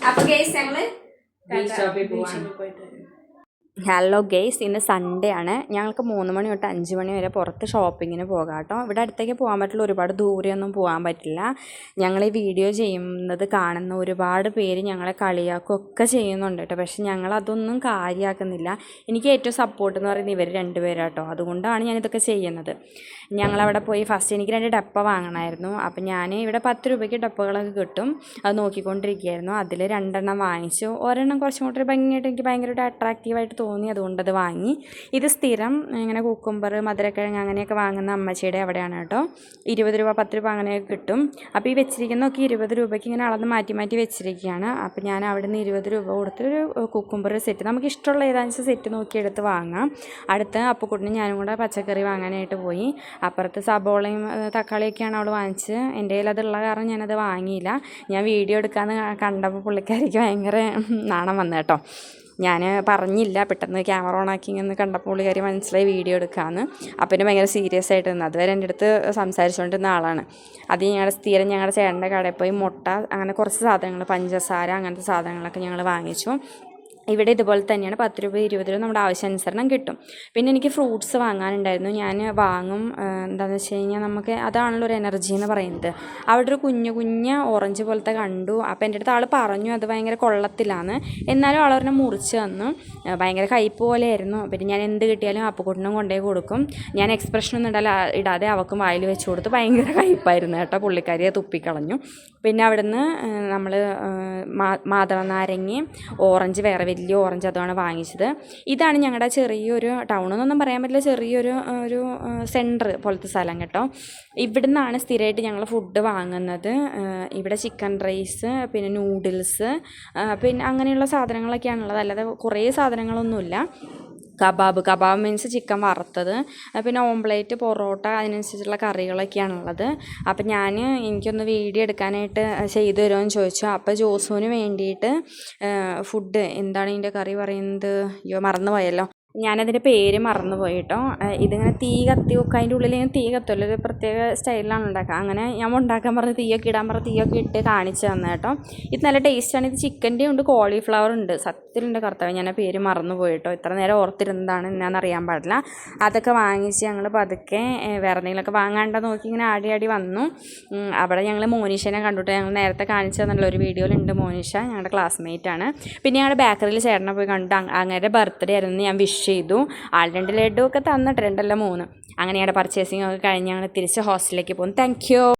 അപ്പോൾ ഗൈസ് ഞങ്ങൾ ഷോപ്പിൽ പോയിട്ട് ഹലോ ഗെയ്സ്, ഇന്ന് സൺഡേ ആണ്. ഞങ്ങൾക്ക് 3 മണി തൊട്ട് 5 മണി വരെ പുറത്ത് ഷോപ്പിങ്ങിന് പോകാം കേട്ടോ. ഇവിടെ അടുത്തേക്ക് പോകാൻ പറ്റില്ല, ഒരുപാട് ദൂരെയൊന്നും പോകാൻ പറ്റില്ല. ഞങ്ങൾ ഈ വീഡിയോ ചെയ്യുന്നത് കാണുന്ന ഒരുപാട് പേര് ഞങ്ങളെ കളിയാക്കുകയൊക്കെ ചെയ്യുന്നുണ്ട് കേട്ടോ. പക്ഷെ ഞങ്ങളതൊന്നും കാര്യമാക്കുന്നില്ല. എനിക്ക് ഏറ്റവും സപ്പോർട്ട് എന്ന് പറയുന്നത് ഇവർ രണ്ടുപേരാണ് കേട്ടോ. അതുകൊണ്ടാണ് ഞാനിതൊക്കെ ചെയ്യുന്നത്. ഞങ്ങളവിടെ പോയി ഫസ്റ്റ് എനിക്ക് 2 ഡപ്പ വാങ്ങണമായിരുന്നു. അപ്പം ഞാൻ ഇവിടെ 10 രൂപയ്ക്ക് ഡപ്പകളൊക്കെ കിട്ടും, അത് നോക്കിക്കൊണ്ടിരിക്കുകയായിരുന്നു. അതിൽ 2 എണ്ണം വാങ്ങിച്ചു. ഒരെണ്ണം കുറച്ചും കൂടി ഭംഗിയായിട്ട് എനിക്ക് ഭയങ്കരമായിട്ട് അട്രാക്റ്റീവായിട്ട് തോന്നി, അതുകൊണ്ടത് വാങ്ങി. ഇത് സ്ഥിരം ഇങ്ങനെ കുക്കുംബർ, മധുരക്കിഴങ്ങ് അങ്ങനെയൊക്കെ വാങ്ങുന്ന അമ്മച്ചിയുടെ അവിടെയാണ് കേട്ടോ. 20 രൂപ 10 രൂപ അങ്ങനെയൊക്കെ കിട്ടും. അപ്പോൾ ഈ വെച്ചിരിക്കുന്നതൊക്കെ 20 രൂപയ്ക്ക് ഇങ്ങനെ അളന്ന് മാറ്റി മാറ്റി വെച്ചിരിക്കുകയാണ്. അപ്പോൾ ഞാൻ അവിടെ നിന്ന് 20 രൂപ കൊടുത്തൊരു കുക്കുംബർ സെറ്റ്, നമുക്ക് ഇഷ്ടമുള്ള ഏതാണെന്ന് സെറ്റ് നോക്കിയെടുത്ത് വാങ്ങാം. അടുത്ത അപ്പക്കുട്ടിന് ഞാനും കൂടെ പച്ചക്കറി വാങ്ങാനായിട്ട് പോയി. അപ്പുറത്ത് സബോളയും തക്കാളിയൊക്കെയാണ് അവൾ വാങ്ങിച്ച്. എൻ്റെ കയ്യിൽ അതുള്ള കാരണം ഞാനത് വാങ്ങിയില്ല. ഞാൻ വീഡിയോ എടുക്കാമെന്ന് കണ്ടപ്പോൾ പുള്ളിക്കാരിക്ക് ഭയങ്കര നാണം വന്നു കേട്ടോ. ഞാൻ പറഞ്ഞില്ല, പെട്ടെന്ന് ക്യാമറ ഓണാക്കി എന്ന് കണ്ടപ്പോൾ പുള്ളിക്കാരി മനസ്സിലായി വീഡിയോ എടുക്കാമെന്ന്. അപ്പം എന്നെ ഭയങ്കര സീരിയസ് ആയിട്ട് നിന്ന്. അതുവരെ എൻ്റെ അടുത്ത് സംസാരിച്ചുകൊണ്ടിരുന്ന ആളാണ്. അത് ഞങ്ങളുടെ സ്ഥിരം ഞങ്ങളുടെ ചേട്ടൻ്റെ കടയിൽ പോയി മുട്ട അങ്ങനെ കുറച്ച് സാധനങ്ങൾ, പഞ്ചസാര അങ്ങനത്തെ സാധനങ്ങളൊക്കെ ഞങ്ങൾ വാങ്ങിച്ചു. ഇവിടെ ഇതുപോലെ തന്നെയാണ് 10 രൂപ 20 രൂപ നമ്മുടെ ആവശ്യാനുസരണം കിട്ടും. പിന്നെ എനിക്ക് ഫ്രൂട്ട്സ് വാങ്ങാനുണ്ടായിരുന്നു. ഞാൻ വാങ്ങും. എന്താണെന്ന് വെച്ച് കഴിഞ്ഞാൽ നമുക്ക് അതാണല്ലോ ഒരു എനർജി എന്ന് പറയുന്നത്. അവിടെ ഒരു കുഞ്ഞ് ഓറഞ്ച് പോലത്തെ കണ്ടു. അപ്പോൾ എൻ്റെ അടുത്ത് ആൾ പറഞ്ഞു അത് ഭയങ്കര കൊള്ളത്തില്ലാന്ന്. എന്നാലും ആളൊരെണ്ണം മുറിച്ച് തന്നു. ഭയങ്കര കയ്പ്പ് പോലെയായിരുന്നു. പിന്നെ ഞാൻ എന്ത് കിട്ടിയാലും അപ്പക്കുട്ടിനും കൊണ്ടുപോയി കൊടുക്കും. ഞാൻ എക്സ്പ്രഷനൊന്നും ഇടാതെ അവൾക്കും വായിൽ വെച്ച് കൊടുത്ത്. ഭയങ്കര കയ്പ്പായിരുന്നു കേട്ടോ. പുള്ളിക്കാരിയെ തുപ്പിക്കളഞ്ഞു. പിന്നെ അവിടുന്ന് നമ്മൾ മാതള നാരങ്ങയും ഓറഞ്ച്, വേറെ വലിയ ഓറഞ്ച്, അതാണ് വാങ്ങിച്ചത്. ഇതാണ് ഞങ്ങളുടെ ചെറിയൊരു ടൗൺ എന്നൊന്നും പറയാൻ പറ്റില്ല, ചെറിയൊരു സെൻറ്റർ പോലത്തെ സ്ഥലം കേട്ടോ. ഇവിടെ നിന്നാണ് സ്ഥിരമായിട്ട് ഞങ്ങൾ ഫുഡ് വാങ്ങുന്നത്. ഇവിടെ ചിക്കൻ റൈസ്, പിന്നെ നൂഡിൽസ്, പിന്നെ അങ്ങനെയുള്ള സാധനങ്ങളൊക്കെയാണുള്ളത്. അല്ലാതെ കുറേ സാധനങ്ങളൊന്നുമില്ല. കബാബ് മീൻസ് ചിക്കൻ വറുത്തത്, പിന്നെ ഓംപ്ലേറ്റ്, പൊറോട്ട, അതിനനുസരിച്ചുള്ള കറികളൊക്കെയാണുള്ളത്. അപ്പം എനിക്കൊന്ന് വീഡിയോ എടുക്കാനായിട്ട് ചെയ്തു തരുമോ എന്ന് ചോദിച്ചു. അപ്പോൾ ജോസുവിന് വേണ്ടിയിട്ട് ഫുഡ്, എന്താണ് ഇതിൻ്റെ കറി പറയുന്നത്, അയ്യോ മറന്നു പോയല്ലോ, ഞാനതിൻ്റെ പേര് മറന്നുപോയി കേട്ടോ. ഇതിങ്ങനെ തീ കത്തി വെക്കുക, അതിൻ്റെ ഉള്ളിൽ ഇങ്ങനെ തീ കത്തുമല്ലോ, ഒരു പ്രത്യേക സ്റ്റൈലിലാണ് ഉണ്ടാക്കുക. അങ്ങനെ ഞാൻ ഉണ്ടാക്കാൻ പറഞ്ഞ് തീയൊക്കെ ഇടാൻ പറഞ്ഞ് തീയൊക്കെ ഇട്ട് കാണിച്ചു തന്നെ കേട്ടോ. ഇത് നല്ല ടേസ്റ്റാണ്. ഇത് ചിക്കൻ്റെ ഉണ്ട്, കോളിഫ്ലവർ ഉണ്ട്. സത്യത്തിലുണ്ട് കർത്താവ്, ഞാൻ ആ പേര് മറന്നുപോയി കേട്ടോ. ഇത്ര നേരം ഓർത്തിരുന്നതാണ്, എന്നാണെന്നറിയാൻ പാടില്ല. അതൊക്കെ വാങ്ങിച്ച് ഞങ്ങൾ പതുക്കെ വേറെ എന്തെങ്കിലുമൊക്കെ വാങ്ങാണ്ട നോക്കി ഇങ്ങനെ ആടി വന്നു. അവിടെ ഞങ്ങൾ മോനിഷനെ കണ്ടിട്ട്, ഞങ്ങൾ നേരത്തെ കാണിച്ചു തന്നല്ലോ ഒരു വീഡിയോയിലുണ്ട് മോനിഷ, ഞങ്ങളുടെ ക്ലാസ്മേറ്റാണ്. പിന്നെ ഞങ്ങളുടെ ബേക്കറിയിൽ ചേട്ടനെ പോയി കണ്ടു. അങ്ങനെ ബർത്ത്ഡേ ആയിരുന്നു, ഞാൻ വിഷ് ചെയ്തു. ആൾ 2 ലഡു ഒക്കെ തന്നിട്ട് 2 അല്ല 3. അങ്ങനെ ഞങ്ങളുടെ പർച്ചേസിംഗ് ഒക്കെ കഴിഞ്ഞ് ഞങ്ങൾ തിരിച്ച് ഹോസ്റ്റലിലേക്ക് പോകുന്നു. Thank you.